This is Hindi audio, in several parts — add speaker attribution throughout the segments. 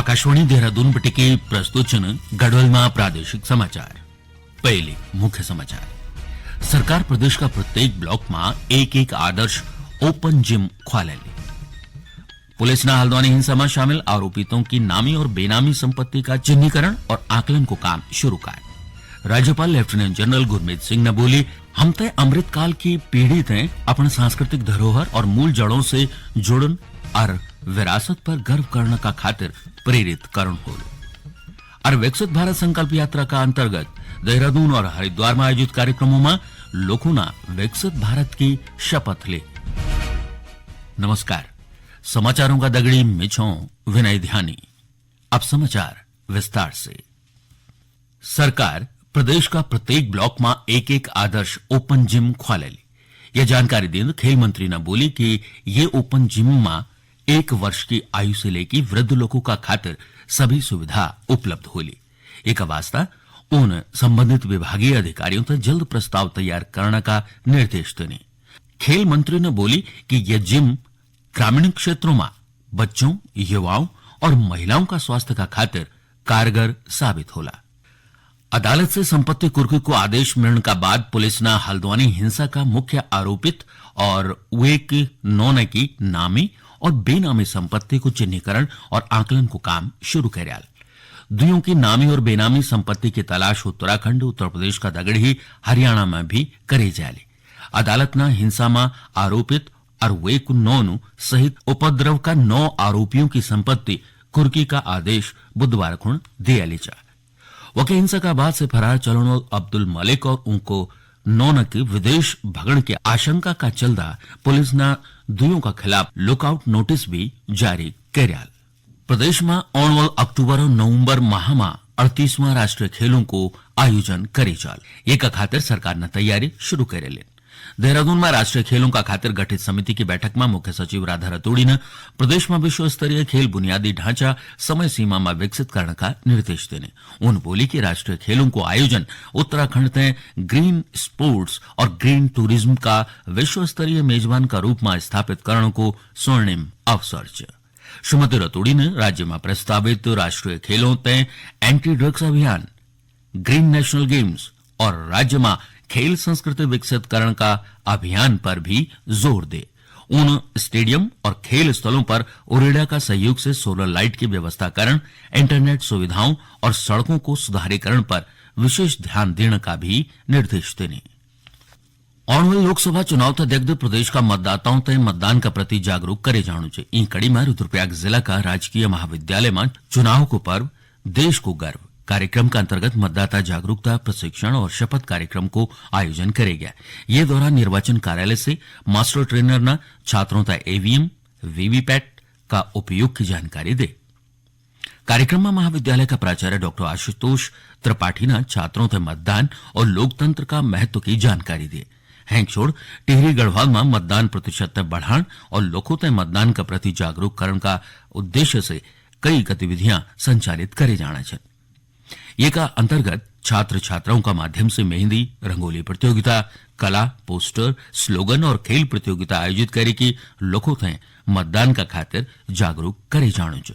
Speaker 1: आकाशवाणी देहरादून बटिके प्रस्तुतचन गढ़वाल प्रादेशिक समाचार। पहले मुख्य समाचार। सरकार प्रदेश का प्रत्येक ब्लॉक में एक आदर्श ओपन जिम खोलेली। पुलिस ने हल्द्वानी हिंसा में शामिल आरोपितों की नामी और बेनामी संपत्ति का चिन्हीकरण और आकलन को काम शुरू कर। राज्यपाल लेफ्टिनेंट जनरल गुरमीत सिंह ने बोली, हम तय अमृत काल की पीढ़ी थे अपने सांस्कृतिक धरोहर और मूल जड़ों से जुड़न और विरासत पर गर्व करने का खातिर प्रेरित करण हो। और विकसित भारत संकल्प यात्रा का अंतर्गत देहरादून और हरिद्वार में आयोजित कार्यक्रमों में लोगों ने विकसित भारत की शपथ ली। नमस्कार, समाचारों का दगड़ी मिछों विनय ध्यानी। अब समाचार विस्तार से। सरकार प्रदेश का प्रत्येक ब्लॉक में एक आदर्श ओपन जिम खोलेली। यह जानकारी देते खेल मंत्री ने बोली कि ये ओपन जिम में 1 वर्ष की आयु से लेकर वृद्ध लोगों का खातिर सभी सुविधा उपलब्ध होली। एक वास्ता उन संबंधित विभागीय अधिकारियों तक जल्द प्रस्ताव तैयार करने का निर्देश देने। खेल मंत्री ने बोली कि यह जिम ग्रामीण क्षेत्रों में बच्चों, युवाओं और महिलाओं का स्वास्थ्य का खातिर कारगर साबित होला। अदालत से संपत्ति कुर्की को आदेश मिलने का बाद पुलिस ने हल्द्वानी हिंसा का मुख्य आरोपित और वेक नौने की नामी और बेनामी संपत्ति को चिन्हीकरण और आकलन को काम शुरू कर। दुयों की नामी और बेनामी संपत्ति की तलाश उत्तराखंड, उत्तर प्रदेश का दगड़ी हरियाणा में भी करे जाए। अदालत ने हिंसा में आरोपित और वेक नौनु सहित उपद्रव का 9 आरोपियों की संपत्ति कुर्की का आदेश बुधवार को दिया लीजा। वके हिंसा का बाद से फरार चलनो अब्दुल मलिक और उनको नौन के विदेश भगण की आशंका का चलता पुलिस ने दुयों का खिलाफ लुकआउट नोटिस भी जारी कर्या। प्रदेश में आने वाले अक्टूबर और नवंबर माह में 38वां राष्ट्रीय खेलों को आयोजन करे जाल। ये का खातिर सरकार ने तैयारी शुरू करे ले। देहरादून में राष्ट्रीय खेलों का खातिर गठित समिति की बैठक में मुख्य सचिव राधा रतूड़ी ने प्रदेश में विश्व स्तरीय खेल बुनियादी ढांचा समय सीमा में विकसित करने का निर्देश देने। उन्होंने बोली कि राष्ट्रीय खेलों को आयोजन उत्तराखंड ने ग्रीन स्पोर्ट्स और ग्रीन टूरिज्म का विश्व स्तरीय मेजबान का रूप में स्थापित करने को स्वर्णिम अवसर है। श्रीमती रतूड़ी ने राज्य में प्रस्तावित राष्ट्रीय खेलों तय एंटी ड्रग्स अभियान, ग्रीन नेशनल गेम्स और राज्य में खेल संस्कृति विकसित करने का अभियान पर भी जोर दे। उन स्टेडियम और खेल स्थलों पर उरेडा का सहयोग से सोलर लाइट की व्यवस्थाकरण, इंटरनेट सुविधाओं और सड़कों को सुधारीकरण पर विशेष ध्यान देने का भी निर्देश देने। आने वाले लोकसभा चुनाव तक देखते प्रदेश का मतदाताओं तय मतदान का प्रति जागरूक करे जाणु छे। ई कड़ी में रुद्रप्रयाग जिला का राजकीय महाविद्यालय में चुनाव को पर्व देश को गर्व कार्यक्रम का अंतर्गत मतदाता जागरूकता प्रशिक्षण और शपथ कार्यक्रम को आयोजन करे गया। ये दौरान निर्वाचन कार्यालय से मास्टर ट्रेनर ने छात्रों तक ईवीएम, वीवीपैट का उपयोग की जानकारी दे। कार्यक्रम में महाविद्यालय का प्राचार्य डॉक्टर आशुतोष त्रिपाठी ने छात्रों तक मतदान और लोकतंत्र का महत्व की जानकारी दी। हैंगछोड़ टिहरी गढ़वाल में मतदान प्रतिशत बढ़ाण और लोगों तक मतदान का प्रति जागरूक करने का उद्देश्य से कई गतिविधियां संचालित करे जाना चाहिए। ये का अंतर्गत छात्र छात्राओं का माध्यम से मेहंदी, रंगोली प्रतियोगिता, कला, पोस्टर, स्लोगन और खेल प्रतियोगिता आयोजित करे कि लोगों तक मतदान का खातिर जागरूक करे जाणु छे।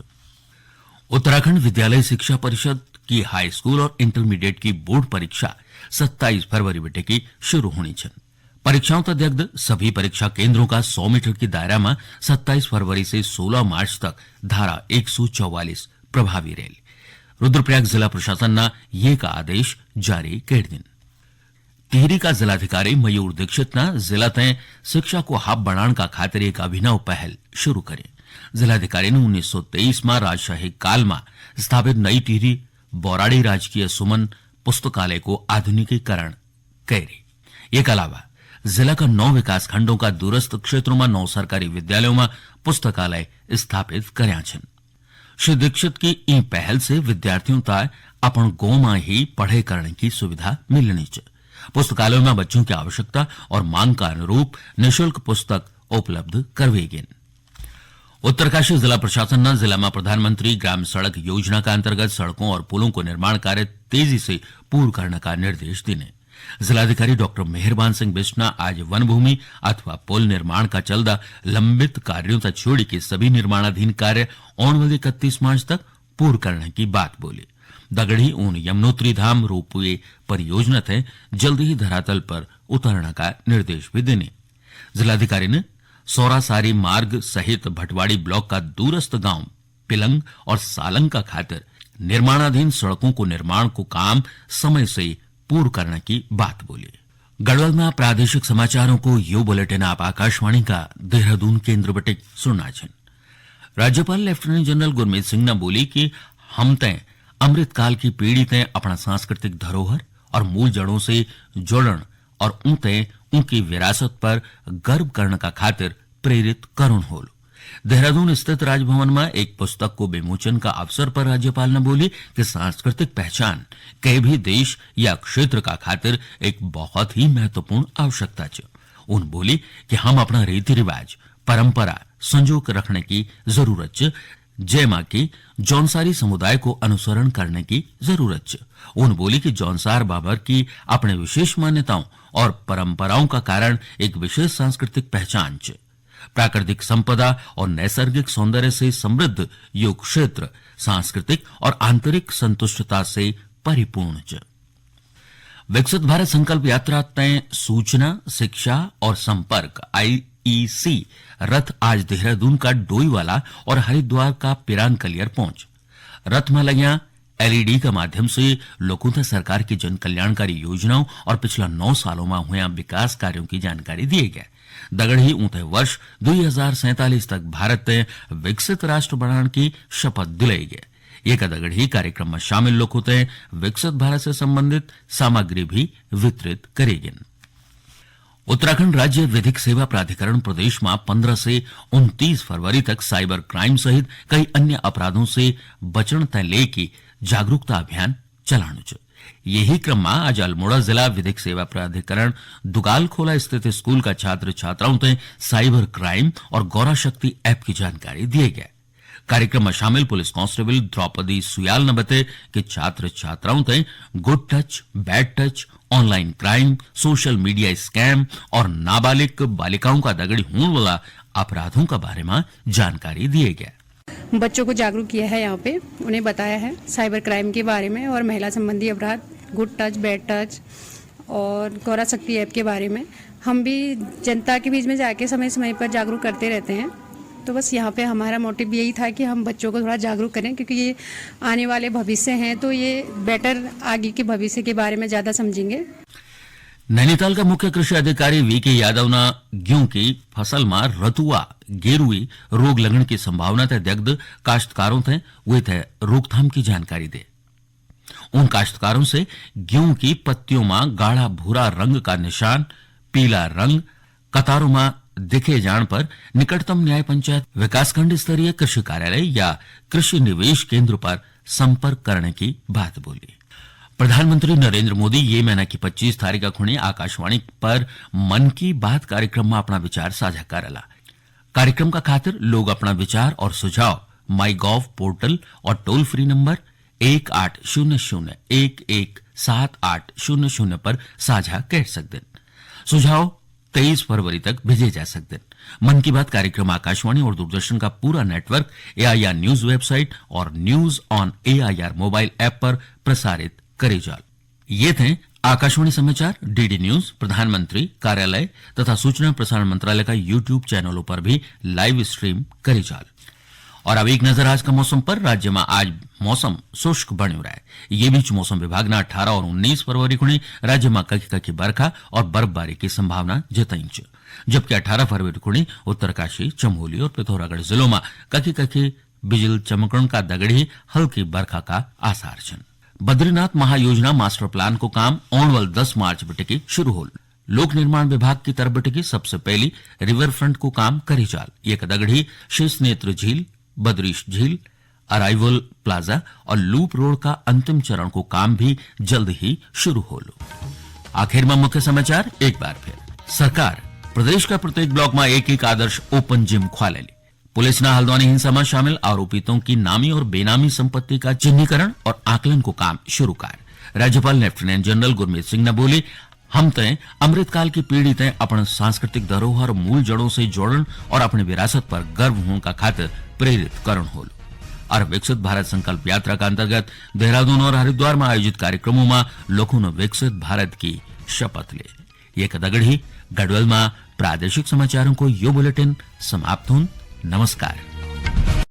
Speaker 1: उत्तराखंड विद्यालय शिक्षा परिषद की हाई स्कूल और इंटरमीडिएट की बोर्ड परीक्षा 27 फरवरी बटे की शुरू होनी है। परीक्षाओं तक देखते सभी परीक्षा केंद्रों का 100 मीटर की दायरा में 27 फरवरी से 16 मार्च तक धारा 144 प्रभावी रहेगी। रुद्रप्रयाग जिला प्रशासन ने ये का आदेश जारी कर दिन। टिहरी का जिलाधिकारी मयूर दीक्षित ने जिला तय शिक्षा को हब बनाने का खातिर एक अभिनव पहल शुरू करे। जिलाधिकारी ने 1923 में राजशाही काल में स्थापित नई टिहरी बोराड़ी राजकीय सुमन पुस्तकालय को आधुनिकीकरण करे। एक अलावा जिला का 9 विकास खंडों का दूरस्थ क्षेत्रों में 9 सरकारी विद्यालयों में पुस्तकालय स्थापित कर्या छे। श्री दीक्षित की ई पहल से विद्यार्थियों तक अपन गांव में ही पढ़ाई करने की सुविधा मिलनी चाहिए। पुस्तकालयों में बच्चों की आवश्यकता और मांग का अनुरूप निःशुल्क पुस्तक उपलब्ध करवेगी। उत्तरकाशी जिला प्रशासन ने जिला में प्रधानमंत्री ग्राम सड़क योजना का अंतर्गत सड़कों और पुलों को निर्माण कार्य तेजी से पूर्ण करने का निर्देश दिए। जिलाधिकारी डॉक्टर मेहरबान सिंह बिश्ना आज वन भूमि अथवा पुल निर्माण का चलता लंबित कार्यों तक छोड़ी के सभी निर्माणाधीन कार्य आने वाले 31 मार्च तक पूर्ण करने की बात बोली। दगड़ी ऊन यमुनोत्री धाम रोपवे परियोजना थे जल्द ही धरातल पर उतरने का निर्देश भी देने। जिलाधिकारी ने सौरासारी मार्ग सहित भटवाड़ी ब्लॉक का दूरस्थ गांव पिलंग और सालंग का खातिर निर्माणाधीन सड़कों को निर्माण को काम समय से पूर्ण करने की बात बोली। गढ़वाल में प्रादेशिक समाचारों को यो बुलेटिन आप आकाशवाणी का देहरादून केंद्र बटे सुनना छन। राज्यपाल लेफ्टिनेंट जनरल गुरमीत सिंह ने बोली कि हम तय अमृतकाल की पीढ़ी तय अपना सांस्कृतिक धरोहर और मूल जड़ों से जोड़न और उनकी विरासत पर गर्व करने का खातिर प्रेरित करुण होल। देहरादून स्थित राजभवन में एक पुस्तक को विमोचन का अवसर पर राज्यपाल ने बोली कि सांस्कृतिक पहचान कई भी देश या क्षेत्र का खातिर एक बहुत ही महत्वपूर्ण आवश्यकता है। उन बोली कि हम अपना रीति रिवाज परंपरा संजो रखने की जरूरत है, जयमा की जौनसारी समुदाय को अनुसरण करने की जरूरत है। उन बोली कि जौनसार बाबर की अपने विशेष मान्यताओं और परंपराओं का कारण एक विशेष सांस्कृतिक पहचान है। प्राकृतिक संपदा और नैसर्गिक सौंदर्य से समृद्ध यो क्षेत्र सांस्कृतिक और आंतरिक संतुष्टता से परिपूर्ण है। विकसित भारत संकल्प यात्रा तय सूचना शिक्षा और संपर्क IEC रथ आज देहरादून का डोईवाला और हरिद्वार का पिरान कलियर पहुंच। रथ में लगिया LED के माध्यम से लोगों तक सरकार की जन कल्याणकारी योजनाओं और पिछला 9 सालों में हुए विकास कार्यों की जानकारी दी गई। दगड़ी ऊंटे वर्ष 2047 तक भारत विकसित राष्ट्र बनाने की शपथ दिलाई गई। एक दगड़ी कार्यक्रम में शामिल लोगों तय विकसित भारत से संबंधित सामग्री भी वितरित करेगी। उत्तराखंड राज्य विधिक सेवा प्राधिकरण प्रदेश में 15 से 29 फरवरी तक साइबर क्राइम सहित कई अन्य अपराधों से बचने तय लेके जागरूकता अभियान चलानु छ। यही क्रम में आज अल्मोड़ा जिला विधिक सेवा प्राधिकरण दुगाल खोला स्थित स्कूल का छात्र छात्राओं तय साइबर क्राइम और गौरा शक्ति ऐप की जानकारी दिए गए। कार्यक्रम में शामिल पुलिस कांस्टेबल द्रौपदी सुयाल ने बताया कि छात्र छात्राओं तय good touch bad touch online crime social media scam और नाबालिग बालिकाओं का दगड़ी होने वाला अपराधों का बारे में जानकारी दिए गए।
Speaker 2: बच्चों को जागरूक किया है, यहाँ पे उन्हें बताया है साइबर क्राइम के बारे में और महिला संबंधी अपराध गुड टच बैड टच और गौरा शक्ति ऐप के बारे में। हम भी जनता के बीच में जाके समय समय पर जागरूक करते रहते हैं। तो बस यहाँ पे हमारा मोटिव यही था कि हम बच्चों को थोड़ा जागरूक करें, क्योंकि ये आने वाले भविष्य हैं, तो ये बेटर आगे के भविष्य के बारे में ज्यादा समझेंगे।
Speaker 1: नैनीताल का मुख्य कृषि अधिकारी VK यादव ने गेहूं की फसल में रतुआ गेरुई रोग लगने की संभावना तय दग्ध काश्तकारों थे वे थे रोकथाम की जानकारी दे। उन काश्तकारों से गेहूं की पत्तियों में गाढ़ा भूरा रंग का निशान पीला रंग कतारों में दिखे जान पर निकटतम न्याय पंचायत विकासखंड स्तरीय कृषि कार्यालय या कृषि निवेश केंद्र पर संपर्क करने की बात बोली। प्रधानमंत्री नरेंद्र मोदी ये महीना की 25 तारीख का खुणी आकाशवाणी पर मन की बात कार्यक्रम में अपना विचार साझा करेला। कार्यक्रम का खातिर लोग अपना विचार और सुझाव माईगॉव पोर्टल और टोल फ्री नंबर 1800-117800 पर साझा कर सकते। सुझाव 23 फरवरी तक भेजे जा सकते। मन की बात कार्यक्रम आकाशवाणी और दूरदर्शन का पूरा नेटवर्क AIR न्यूज वेबसाइट और news on AIR mobile app पर प्रसारित करे जाल। ये थे आकाशवाणी समाचार DD न्यूज प्रधानमंत्री कार्यालय तथा सूचना प्रसारण मंत्रालय का YouTube चैनलों पर भी लाइव स्ट्रीम करे जाल। और अब एक नजर आज का मौसम पर। राज्य में आज मौसम शुष्क बनो रहा है। ये बीच मौसम विभाग ने 18 और 19 फरवरी को राज्य में कखी बरखा और बर्फबारी की संभावना जताई, जबकि 18 फरवरी को उत्तरकाशी चमोली और पिथौरागढ़ जिलों में कखी बिजली चमकण का दगड़ी हल्की बरखा का आसार छन। बद्रीनाथ महायोजना मास्टर प्लान को काम ऑनवल 10 मार्च बटे शुरू हो। लोक निर्माण विभाग की तरफ बटे सबसे पहली रिवर फ्रंट को काम करी जाल। एक दगड़ी शेष नेत्र झील बद्रीश झील अराइवल प्लाजा और लूप रोड का अंतिम चरण को काम भी जल्द ही शुरू हो लो। आखिर में मुख्य समाचार एक बार फिर। सरकार प्रदेश का प्रत्येक ब्लॉक में एक आदर्श ओपन जिम खोले ली। पुलिस ने हल्द्वानी हिंसा में शामिल आरोपितों की नामी और बेनामी संपत्ति का चिन्हीकरण और आकलन को काम शुरू कर। राज्यपाल लेफ्टिनेंट जनरल गुरमीत सिंह ने बोली हम तय अमृतकाल की पीढ़ी तय अपने सांस्कृतिक धरोहर मूल जड़ों से जोड़न और अपनी विरासत पर गर्व होने का खातिर प्रेरित करण हो। और विकसित भारत संकल्प यात्रा का अंतर्गत देहरादून और हरिद्वार में आयोजित कार्यक्रमों में लोगों ने विकसित भारत की शपथ ली। ये कदगड़ी गढ़वाल में प्रादेशिक समाचारों को यो बुलेटिन समाप्त हुन। नमस्कार।